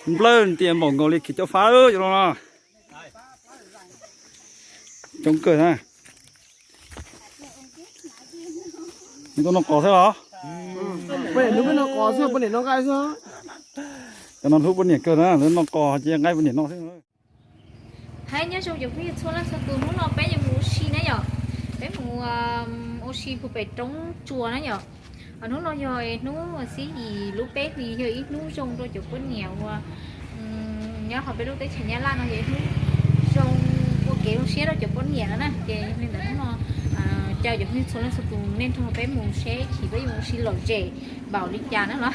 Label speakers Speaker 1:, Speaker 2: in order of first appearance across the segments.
Speaker 1: lên tiền bỏ ngồi lịch cho phá ơi rồi chống cười ha nó có thế hả
Speaker 2: bên này nó có chưa bên này nó gai chưa
Speaker 1: cho nó hút bên này cơ đó nó có chỉ ngay bên này nó thế thôi
Speaker 3: hay nhớ trong việc số là số tụ nó bé như mù xì nấy nhở bé mù oxy của bé trống chùa nấy nhở ở nó rồi nó xí gì lúc bé thì hơi ít nó trong rồi chụp con nghèo nhớ học bé lúc đấy chỉ nhớ lan nó vậy thôi trong một kiểu xí đó chụp con nghèo đó nè nên là nó cho được như số là số tụ nên trong bé mù sẽ chỉ với mù xì lẩu trẻ bảo đi trà nữa đó.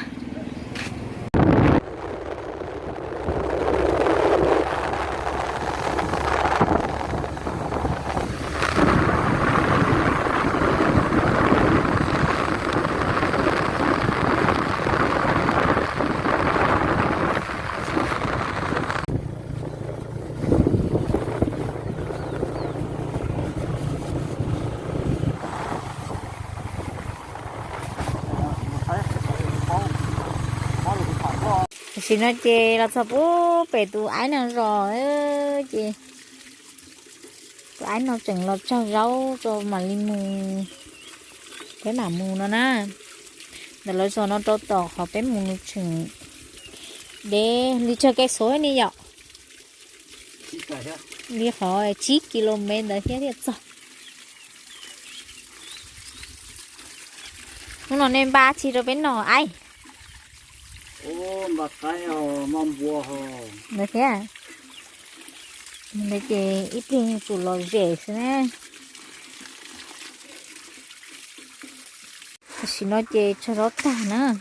Speaker 3: สินะเจเราชอบโอ้เป็ดตัวไอ้น่ะรอเจตัวไอ้น่ะจังเราเจ้าเราตัวมาลิมูcái mà mù nó na để lấy cho nó to to họ cái mù chừng để đi chơi cái số này nhở đi khỏi 9 km đấy thế thì sao nó nên 3 chỉ rồi bên nọ ai
Speaker 1: ô mà cái mong bùa hồ
Speaker 3: được thế à mình để ít tiền chủ lò rẻ thế xin nói chơi cho rõ cả nữa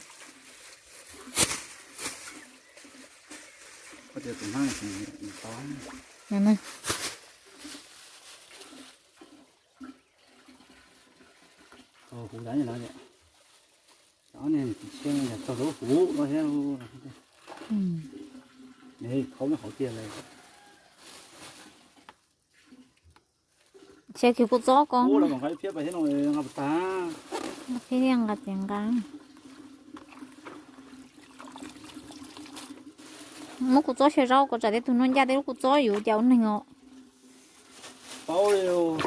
Speaker 1: có thể tụi nó thì có
Speaker 3: nè nè
Speaker 1: hủ đá như nào vậy đó này xem là cho lúa hủ nó thế này không có tiền này
Speaker 3: xe kiểu cột gió con
Speaker 1: hủ là bằng cái phía bên nó ngập ta
Speaker 3: cái riêng là tiền càng một cột gió xe rau có trả để tụi nó ra để cột gióอยู่cháu này ngọ
Speaker 1: bao nhiêu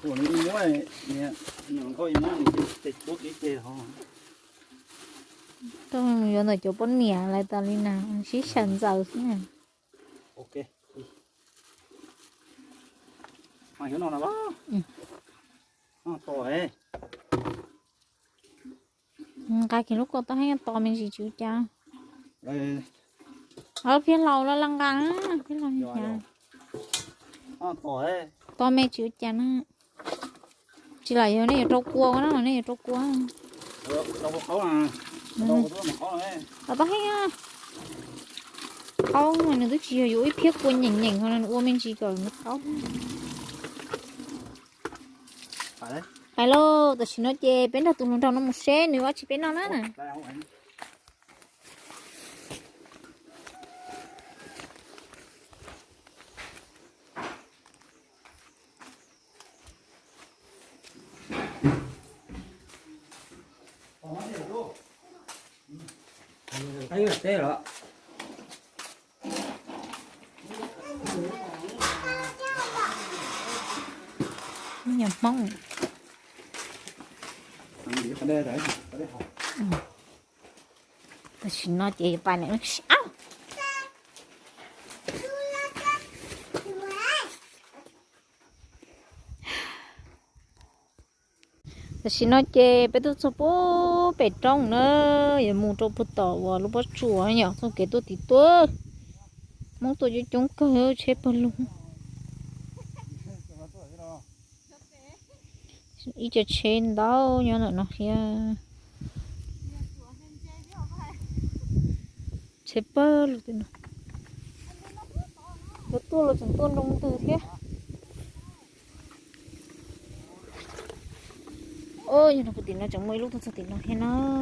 Speaker 1: của nó đi mua này nè nó có gì mua thì tịch bút đi chơi thôi
Speaker 3: tôi muốn ở chỗ bốn mẹ lại tao đi nào xí sần giờ thế này
Speaker 1: ok mà hiểu nó là bao to ấy
Speaker 3: cái lúc cô tao thấy to mình chỉ chịu cha
Speaker 1: đây
Speaker 3: ở phía lầu nó lăng căng phía lầu nhà
Speaker 1: to ấy
Speaker 3: to mẹ chịu cha nó chỉ là giờ này trâu cua nó này trâu cua
Speaker 1: đâu có khó à đâu có mà khó này
Speaker 3: tao thấy á không mà nó cứ chỉ ở phía quân nhỉnh nhỉnh thôi là mình chỉ cần nó không
Speaker 1: phải đấy
Speaker 3: phải lô tao chỉ nói chê bên đó tụi nó trong nó một xe nữa chỉ bên đó nè
Speaker 1: thấy là thế rồi
Speaker 3: nhà mông
Speaker 1: ở đây đấy ở đây học
Speaker 3: tao chỉ nói chê bài này nó áo xin nói chê bé tôi số bố bé trong nữa giờ mua trâu bút tỏ vào lúc bắt chùa nhở xong cái tôi tí tôi mong tôi cho chúng cơ chế bơ luôn ít cho trên đó nhớ nó kia chế bơ luôn thế nào tôi là chúng tôi đông từ thế ôi nó phải tìm nó chẳng mấy lúc tôi sẽ tìm nó hay nó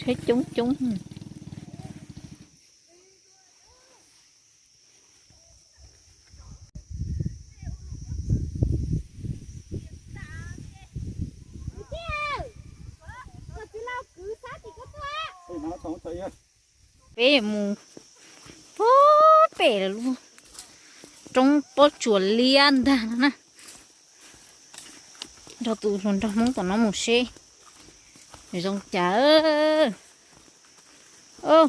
Speaker 3: chết chúng
Speaker 1: nó sống thấy á.
Speaker 3: bé mù bố bé luôn trong bó chuột liên đà nè cho tụi luôn trong mong tụi nó một xe rồi trong chả ơ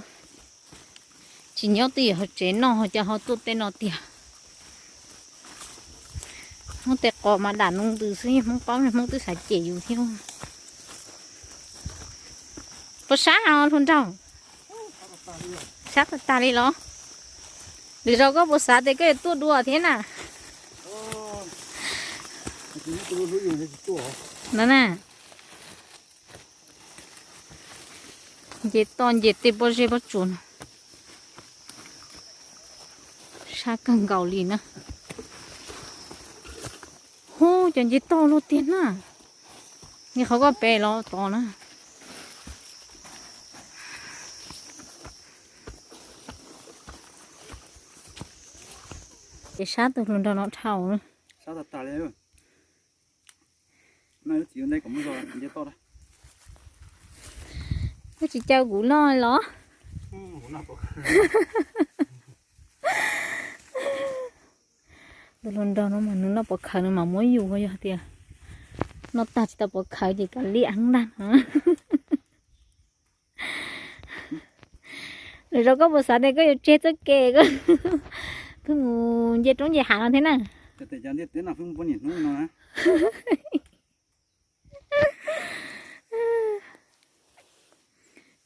Speaker 3: chỉ nhớ tiền họ chế nó họ cho họ tốt tên nó tiền không tệ cọ mà đàn ông từ xưa không có không từ xài chếอยู่ที่นู่นภาษาเอาทุนเจ้าชักตาลีเหรอหรือเราก็ภาษาแต่ก็ตัวดัวเท่น่ะ นั่นน่ะเย็ดตอนเย็ดติบเจ็บจุนชากังเกาหลีนะโหจนเย็ดตอนโลเตียนน่ะนี่เขาก็แปลเราต่อนะจะชาตัวลุนดอนเท่านะ
Speaker 1: Sao thật tà lên rồi. Này chỉ ở đây có một rồi, dễ to đây.
Speaker 3: Nó chỉ trao củ loi ló. Tôi luôn đâu nó mà nó bọc khởi nó mà muốn dù thôi kìa. Nó ta chỉ ta bọc khởi chỉ cả liệng đàn hả? Rồi đâu có bộ sáng đây có chết cho kề cơ. Cứ ngủ dễ trốn dễ hạ nó thế nào?
Speaker 1: Để cho biết thế nào không có nhìn nó nữa.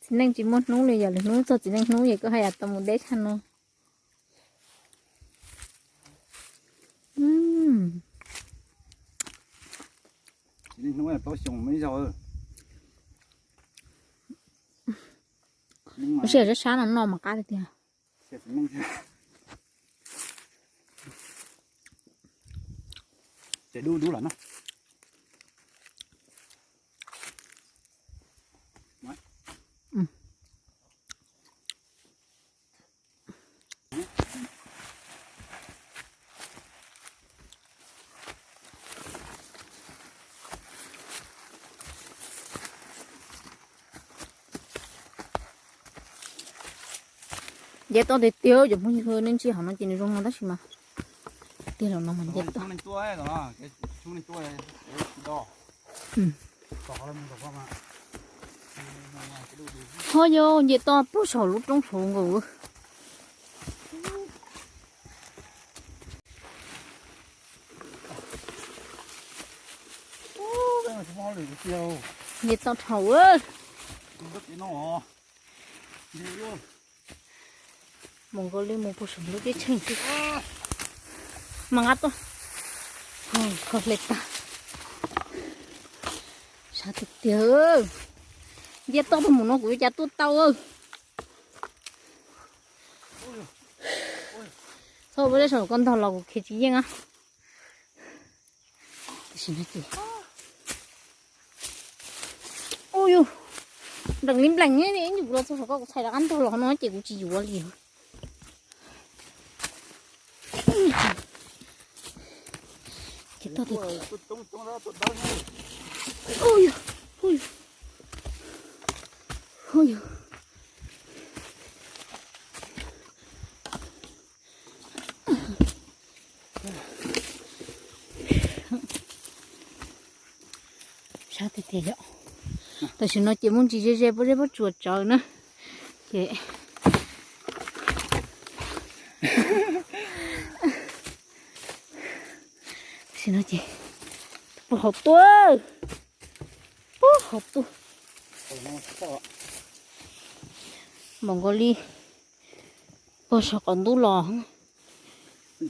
Speaker 3: Chỉ nên chỉ muốn nấu này giờ là nấu cho chỉ nên nấu vậy có hay là tao một đế ăn không?
Speaker 1: Chỉ nên nấu là tao sống mấy giờ.
Speaker 3: Nó sẽ rất sáng là nó mà cá được kìa.
Speaker 1: Để đu đu là nó.
Speaker 3: Dễ to để tiêu giống như hơn nên chỉ họ nó chỉ nên rong nó đó mà tiêu là nó mình dễ to.
Speaker 1: Chúng mình tua ấy đó, cái chúng mình tua ấy đỏ. Đỏ là mình đỏ mà.
Speaker 3: Thôi vô dễ to bố sầu lúc trong sổ ngủ.
Speaker 1: Cái này chúng lửa tiêu.
Speaker 3: Dễ to thầu ơi.
Speaker 1: Rất cái nó. Đi luôn.
Speaker 3: Mong có lên một bộ sủng lúc cái chân chứ mà ngắt thôi không lệch ta sao thực tiêu giờ to một nó của cha tôi tao ơi sao bây giờ con thằng lò của kia chỉ riêng á xin hết chị ôi呦đừng lim lành nhé nhỉ nhục nó sao có xài là ăn thôi lò nó chỉ của chị dùa liền chết to thật ôi ôi ôi sao thì thế vậy tôi xin nói chỉ muốn chỉ dễ bớt chuột trời nữa chị xin nói chị bố hộp tôi bố hộp tôi Mongolia bố sao còn đủ lò không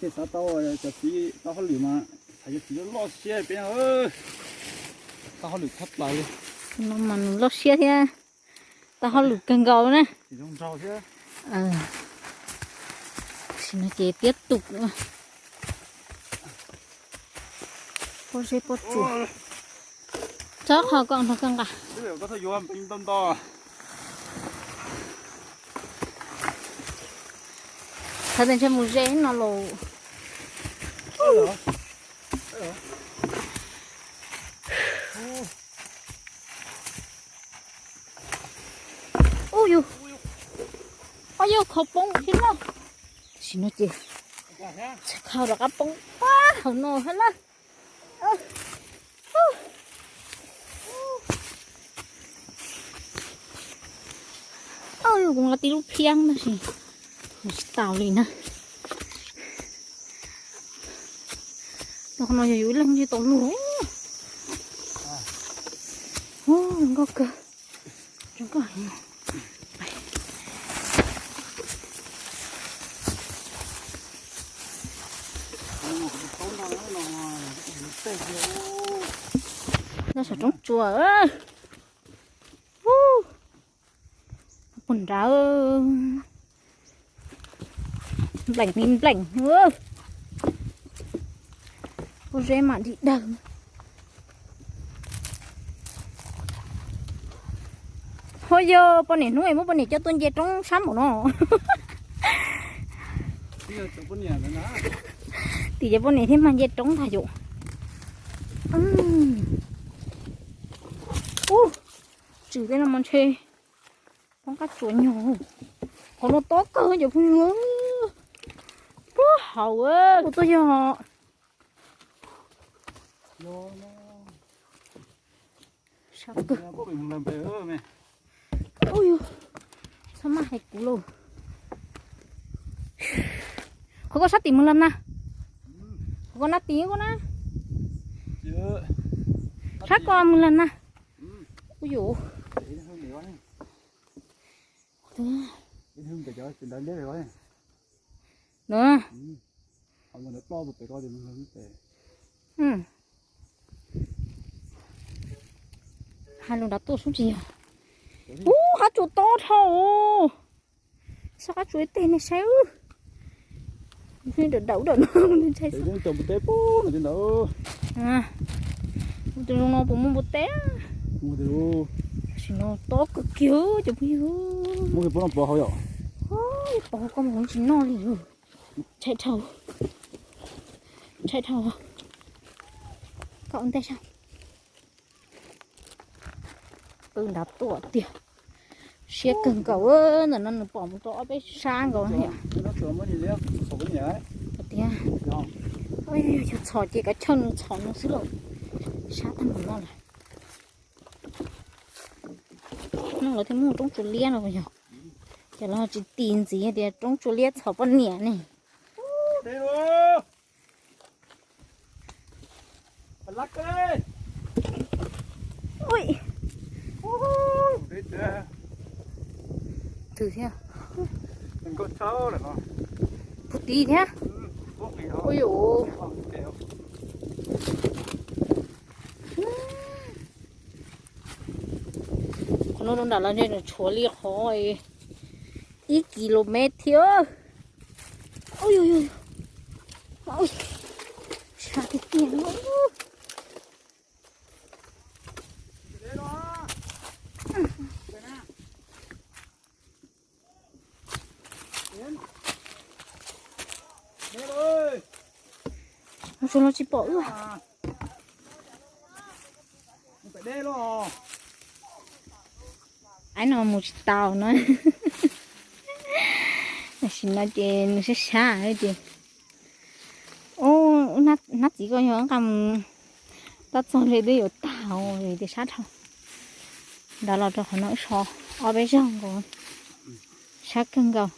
Speaker 1: cái sao tao cho tí tao hơi lửa mà phải chỉ lo xe bên ơi tao hơi lửa thấp lại đi
Speaker 3: nó mà lo xe thế tao hơi lửa càng gầu nè
Speaker 1: chỉ trong rau chứ
Speaker 3: xin nói chị tiếp tục nữa bố sẽ bố chuột chắc họ còn thật không cả
Speaker 1: cái điều có thể vô bên tâm to
Speaker 3: thật là một rễ nó lồ ui ôi ôi khó bông thế nào xin nó chị khao được áp bông quá hồng nồi hết á ôi cũng là tí lúc phiang mà gì tao đi nè nó không nói dữ lắm như tổ lúa ô đừng có cơ đừng có nó sẽ trống chùa ơi quần ra lạnh nữa cô rê mà đi đâu thôi giờ bọn này nuôi bọn này cho tôi về trong sắm của nó thì giờ bọn này thêm mà về trong thà dụ trừ cái là món chê con cá chuối nhỏ còn nó to cơ giờ không hướng quá hậu ơi của tôi giờ họ sao cơ ôi sao mà hay cú luôn có sát tìm một lần nè có nát tí con nè sát con một lần nè ôi dồi nữa hai lần đã to xuống gì à cá chuối to thầu sao cá chuối tên này xéo khi được đậu đậu nó lên chơi
Speaker 1: sao trồng một té bố là trên đó
Speaker 3: à từ nó cũng một té
Speaker 1: mua từ
Speaker 3: xin nó to cực kiểu chụp hiếu
Speaker 1: mua cái bố làm bò hậu rồi
Speaker 3: ôi bò con muốn chín no liền chạy thầu cậu ăn tay sao đạp tổ tiệt xe cần cậu ơi là nó bỏ một tổ bé sang rồi hả
Speaker 1: nó sửa mới đi liếc sửa cái nhảy
Speaker 3: tiệt ôi chọt chỉ cái chân chọt nó xíu sát thân của nó là thêm một trong chuột lia rồi nhở giờ nó chỉ tin gì thì trong chuột lia chọt con nhẹ này
Speaker 1: đây rồi lắc cái
Speaker 3: ôi thử xem
Speaker 1: mình có sâu rồi mà
Speaker 3: phút đi nhá ôi dồi con nó đã là nên chúa li hỏi ít km thiếu ôi ôi ôi sao cái tiền nó nó chỉ bỏ rồi
Speaker 1: phải đê luôn
Speaker 3: anh nó một tàu nữa xin nó trên nó sẽ xa đấy chị ô nát chỉ có nhớ cầm tắt xong rồi đi ở tàu rồi thì sát không đó là cho họ nói so ở bên trong còn sát cân cầu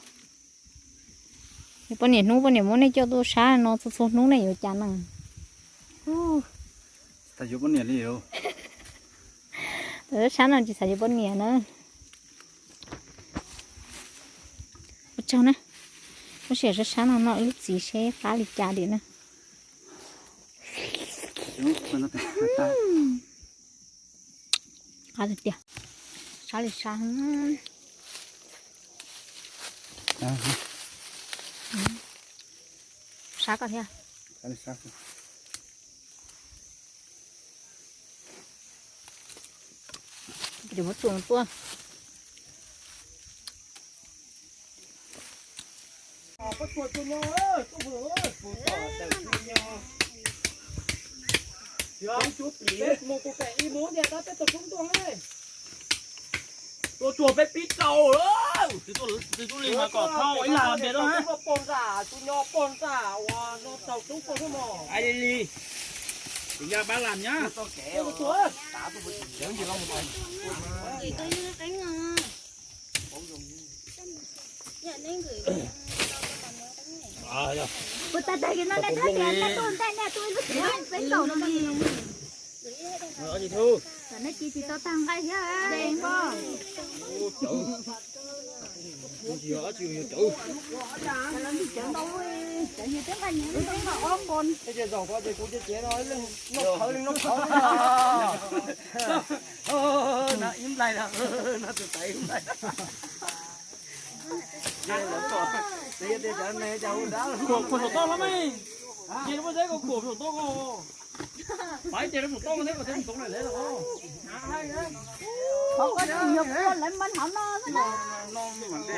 Speaker 3: bọn này muốn này cho tôi sát nó số nú này ở chán à
Speaker 1: ta chụp bọn này liều
Speaker 3: sát là chỉ xài bọn này nữa ở trong này nó sẽ rất sáng nó lúc gì sẽ phá lịch trà điện nữa khá là tiệt sáng lịch sáng sáng cả thế để mất tuồng tuồng
Speaker 1: bắt chuột cho nó ơi tôi vừa ơi vừa tỏ chạy cho nhau chú biết một cái ý muốn để ta tiếp tục chúng tôi ấy tôi chùa bé pít cầu đó từ tôi liền mà cọt thau ấy làm vậy đó hả
Speaker 2: bồn giả tôi nhỏ bồn giả nó tàu chúng tôi không mò
Speaker 1: ai đi đi thì ra ba làm nhá
Speaker 2: tôi kéo chúa
Speaker 1: tao tôi bị giỡn gì đâu một tay
Speaker 4: Gửi cái nữa cái ngờ. Dạ nên gửi. Bữa ta đây cái nó đã thắt tiền nó tồn tại nè tôi lúc đó bên đầu nó đi.
Speaker 1: ở gì thu
Speaker 4: Nó chỉ tao tăng cái nhá. Đen không?
Speaker 1: gì ở chiều nhiều chủ
Speaker 4: Nó đi chợ đâu ấy. Chợ như thế này nó thấy nó ốm con.
Speaker 2: cái gì giàu quá thì cũng chế nói nó khởi nó im lại là nó tự tay im lại đây đây cho này cháu đã
Speaker 1: của to lắm ấy chị nó mới thấy có của to không phải chị nó một to thế mà thấy một to này lấy được không
Speaker 4: Không có nhiều con lấy mình không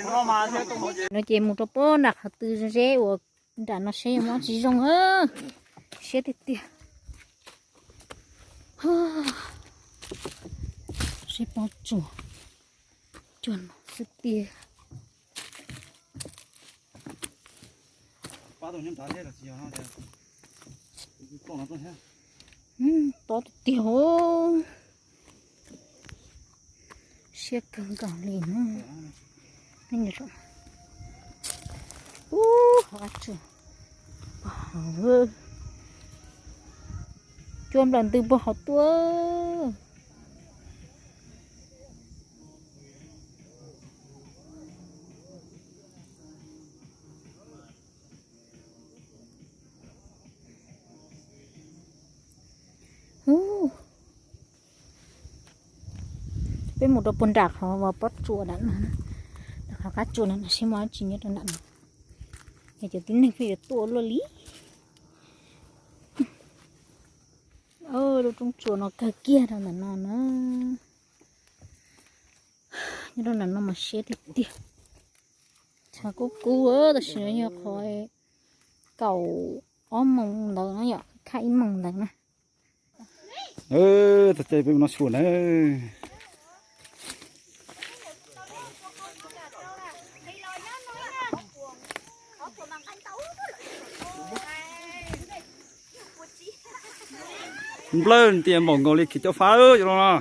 Speaker 1: nó mà thế tôi
Speaker 3: nó chỉ một cái bó nạc từ rễ của đã nó xe nó chỉ rong ơ xe thì tiền xe bao chùa chuẩn sự tiền
Speaker 1: ba tổ nhân trả thế là gì hả to nó to thế
Speaker 3: to tiểu xe cứng cẳng liền anh nhớ hóa trưởng chôm lần từ bỏ tua bên một đôi bồn đạc họ vào bắt chùa đạn mà cá chùa này xem mà chỉ nhất là đạn thì chỉ tính này phải tua luôn lý đâu trong chùa nó cái kia đâu là nó như đâu là nó mà xé thì tiếc chả có cú đó xíu như khỏi cầu ôm mông đó nó nhở khai mông đó nè
Speaker 1: thật chơi với nó xuồng đấy lên tiền bổng ngồi lịch cho phá ơi cho nó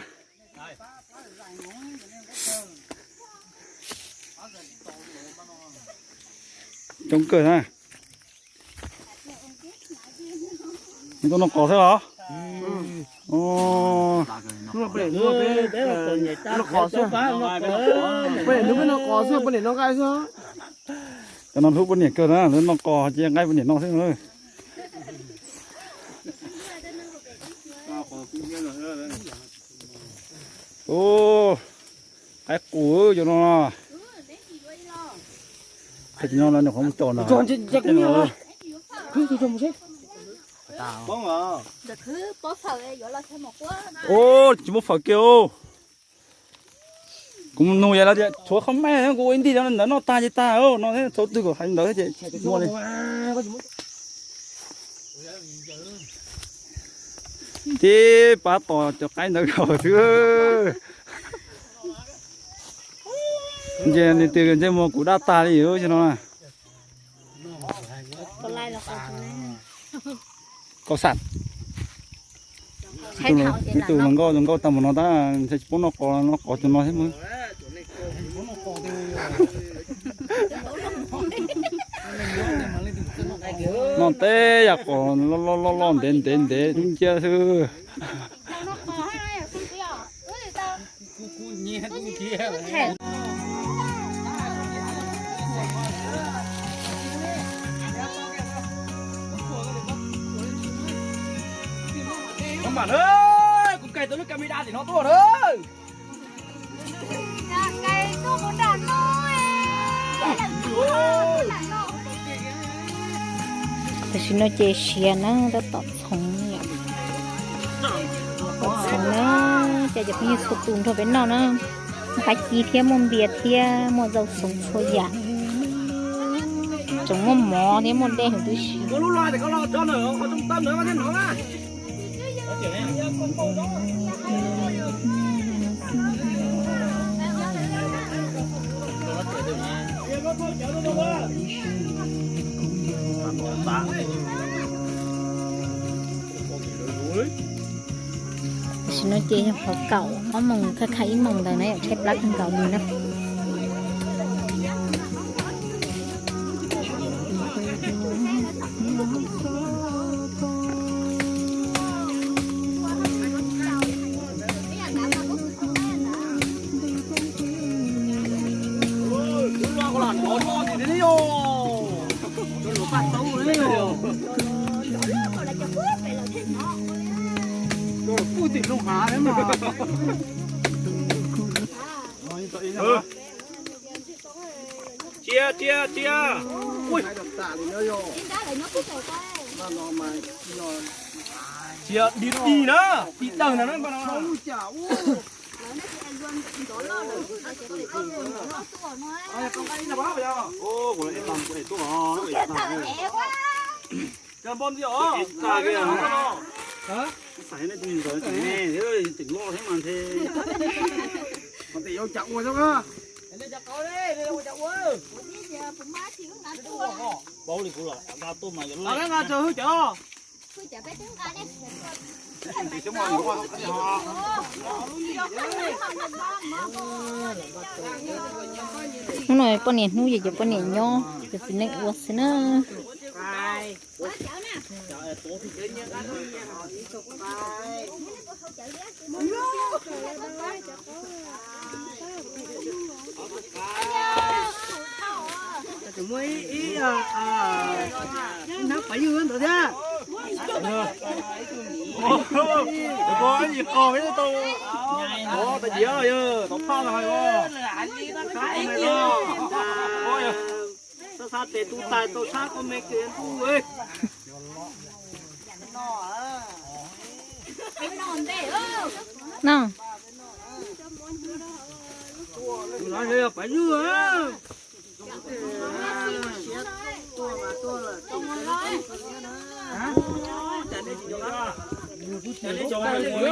Speaker 1: chống cười ha nhưng nó có thế hả
Speaker 2: nó bể nó khó sao bể nó khó sao bể nó gai sao
Speaker 1: cho nó hút bên này cơ đó nó cò chia ngay bên này nó thế thôi ô cái củ cho nó thịt nó là nó không tròn nào
Speaker 2: tròn chứ chắc nhiều cứ tròn một xíu
Speaker 1: bông à
Speaker 4: Được thứ bó phở ấy gọi là thêm một quá.
Speaker 1: ô chỉ một phải kêu cũng nuôi vậy là chị chúa không mẹ nó cô đi cho nó ta chứ ta ô nó thế số tư của hành đó chị mua đi thì bà tỏ cho cái nó khẩu thứ giờ thì từ cái mua củ đa ta đi cho nó là
Speaker 4: Còn lại là
Speaker 1: có sẵn
Speaker 3: khai thảo thì là
Speaker 1: từ
Speaker 3: nó
Speaker 1: mình có tầm nó ta sẽ bố nó có cho nó hết mới nó té ya còn lo đến để chúng chơi thư
Speaker 4: nó có hay này không kia. Ôi tao
Speaker 1: nhẹ kia ông bạn ơi cũng cày tới lúc camera thì nó to thôi
Speaker 4: cái tôi muốn đàn thôi.
Speaker 3: thì xin nó chơi xe nó đã tập sống nhỉ tập sống nó chạy được như sụt tùn thôi bên nào nó phải chi thêm một bìa thêm một dầu sống thôi giả chúng một mỏ thêm một đen tôi xí
Speaker 2: có lúc lo thì có lo cho nữa có trung tâm nữa có thêm nó á
Speaker 3: chơi họ cậu có mong khá khá mong tại nãy chép lát hơn cậu mình đó
Speaker 1: Phu tịnh không há đấy mà. Chia. Ui. Chia đi nữa. Đi tầng nó mà nó. Ô, của em làm cái này tốt mà. Cho bom gì đó? Cả cái nào? Hả? Phải này tụi rồi tụi nè, thế ơi tỉnh lo thế mà thế. Còn tỷ yêu chậm rồi sao cơ? Đây chặt coi đi, đây đâu chặt quá. Bố đi cũng là, tao tôm mà vậy. Tao đang chờ hư chờ.
Speaker 4: Hư chờ bé tiếng ca đi.
Speaker 1: Thì chúng mày qua họ.
Speaker 3: nó nói con này nuôi giờ con này nho cái gì này uất xí nữa
Speaker 2: mới ý nó phải như thế thôi
Speaker 1: Có cái gì có cái tôi. Có tại gì ơi, tao phao rồi cô.
Speaker 2: sao sao để tu tài tu sát con mấy cái tu ơi
Speaker 3: nào
Speaker 2: nói thế phải như á
Speaker 1: Để cho mày ngồi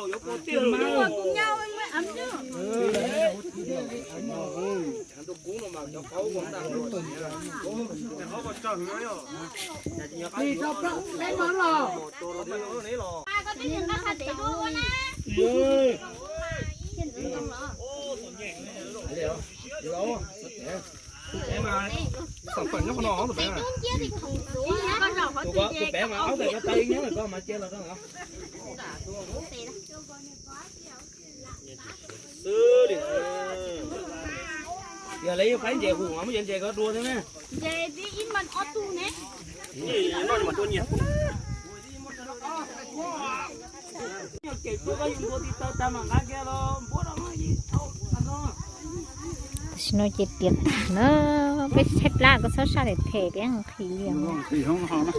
Speaker 1: nhật tiền mà
Speaker 4: Cùng nhau anh mới ấm chứ.
Speaker 2: đi cho nó cái món lò
Speaker 4: Ai có cái gì nó khá để đua nè.
Speaker 1: sản phẩm nó ngon rồi bé à. Tụi bé mà áo cái tay nhớ là con mà chơi là con hả? Sư đi. Giờ lấy phải về hùng mà mới về có đua thế nè.
Speaker 4: Về đi in mình ở tu nè.
Speaker 1: Gì nó mà tôi nhiều.
Speaker 3: nó chỉ tiền nó biết xếp la có sao sao để thể bé ăn khí liền
Speaker 1: Thì không hòn đó.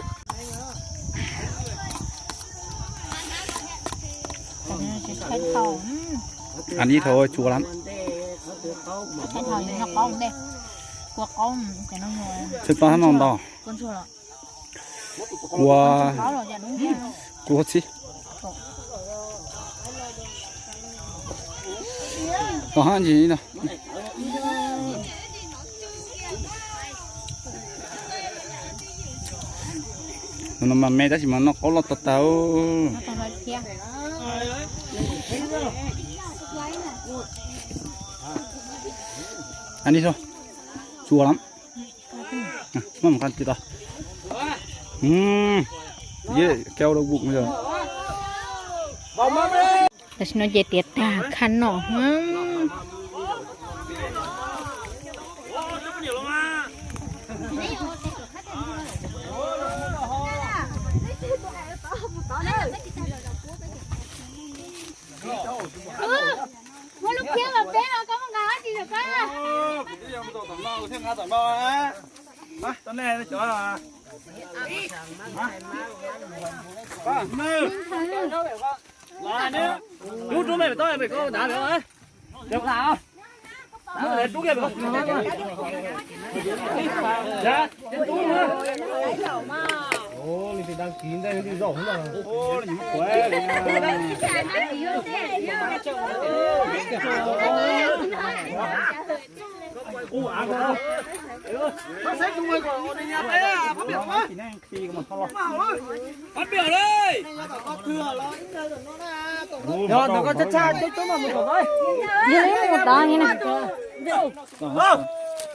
Speaker 3: thấy thầu
Speaker 1: Ăn đi thôi, chua lắm.
Speaker 3: thấy thầu nó con đây qua con cái nó ngồi
Speaker 1: Thực ra nó đỏ.
Speaker 3: con chua rồi
Speaker 1: Qua
Speaker 3: có rồi dạ đúng nha
Speaker 1: qua gì? Có ăn gì nào? Nó mà mẹ đã chỉ mà nó có lọt tao tao.
Speaker 3: nó còn hơi kia
Speaker 1: Ăn đi thôi. Chua lắm. Nó một con chưa tao. Dễ keo đâu bụng bây giờ.
Speaker 3: nó chỉ tiệt ta khăn nọ
Speaker 4: Mỗi lúc kia là bé nó có một cái gì được á.
Speaker 1: Tao này nó chở là. Ba, mơ. Là nữa. Chú mày tôi mày có đá được không? Được nào? Đá để chú kia được không? Dạ, chú nữa. Ô, mình thì đang kín đây thì rộng rồi. Ô, là những quế. Ăn không? Nó xếp chung của nhà đấy à, phát biểu quá. Phát biểu đây. Có thừa nó, nó
Speaker 2: Rồi nó có chất cha chết tôi mà một rồi.
Speaker 3: như lấy một đó như này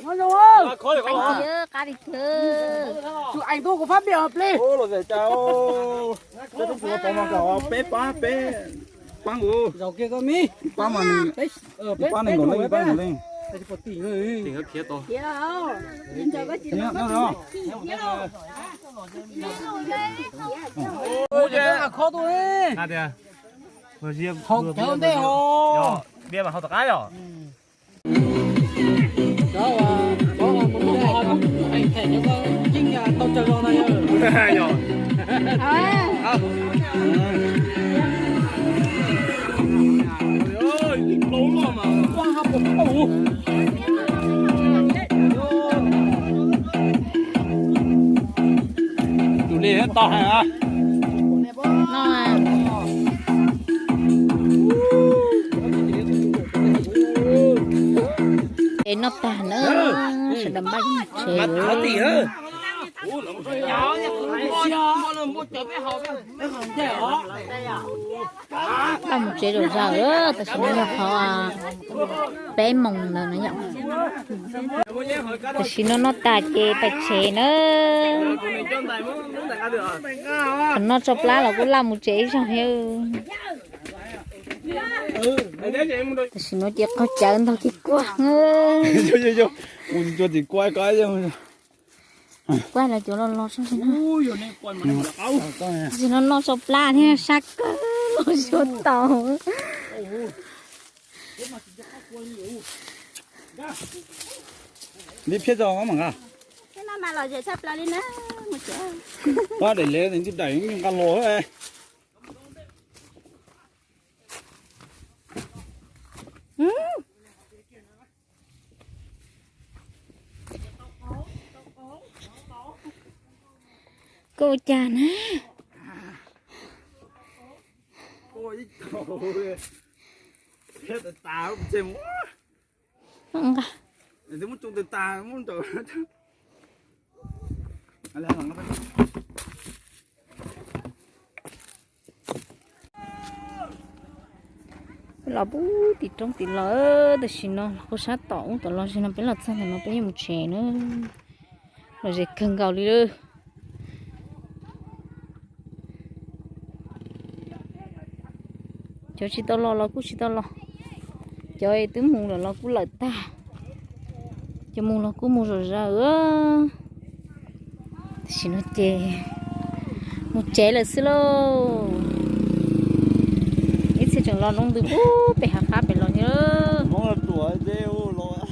Speaker 2: Nó đâu không?
Speaker 1: Khó được không?
Speaker 3: cá đi chưa
Speaker 2: Chú anh tôi có phát biểu hợp lý.
Speaker 1: Ô, rồi chào. Tôi không có mà có bé băng u.
Speaker 2: Dầu kia có mi.
Speaker 1: Băng mà băng này nổi lên.
Speaker 2: Đây có tỷ người.
Speaker 1: Thì nó kia to.
Speaker 4: Chị đâu? Nhìn cho có chị
Speaker 1: Nó đó.
Speaker 2: Ôi giời, khó tôi.
Speaker 1: À đây à. Vừa riêng.
Speaker 2: Không theo đây hồ.
Speaker 1: Bia mà không tắc cái rồi.
Speaker 2: Đó là một anh thẻ cho con chính là tao chờ rồi này.
Speaker 1: Rồi. Ôi, lâu rồi mà.
Speaker 2: Qua học một
Speaker 1: Chủ lý hết to hả?
Speaker 3: nó à để nó tàn nữa sẽ đâm bánh chế
Speaker 2: có tỷ hơn.
Speaker 3: làm chế đồ ra nữa ta sẽ nhập họ bé mồng nào nó nhậu ta xin nó tà chế ta chế nữa còn nó chọc lá là cũng làm một chế sao heo ta xin nó chỉ có chén thôi thì quá ngơ
Speaker 1: Cho thì quay cái chứ.
Speaker 3: quay là chỗ nó lo xong rồi
Speaker 1: Ui, giờ này quay mà nó áo.
Speaker 3: thì nó chọc lá thế sắc nó chốt tàu
Speaker 1: Đi phía sau mà ngà.
Speaker 4: Cái nó mà là giờ sắp là đi nữa. Một chỗ.
Speaker 1: Ba để lấy đến cái đẩy những con lỗ ấy.
Speaker 3: cô cha nè
Speaker 1: Ôi, trời. Hết tà không xem quá.
Speaker 3: không cả
Speaker 1: Để muốn chung tà muốn trời. Anh làm nó phải.
Speaker 3: là bú thì trong thì lỡ thì xin nó có sát tỏng tao lo xin nó biết là sao thì nó biết một trẻ nữa rồi sẽ cần gạo đi nữa cho chị tao lo cũng chị tao lo cho ấy tứ mùng là lo cũng lợi ta cho mùng là cũng mùng rồi ra xin nó chè một chè là xí lô ít sẽ chẳng lo nông từ bố bị hạ phá bị lo nhớ
Speaker 1: Nó là tuổi đeo lo.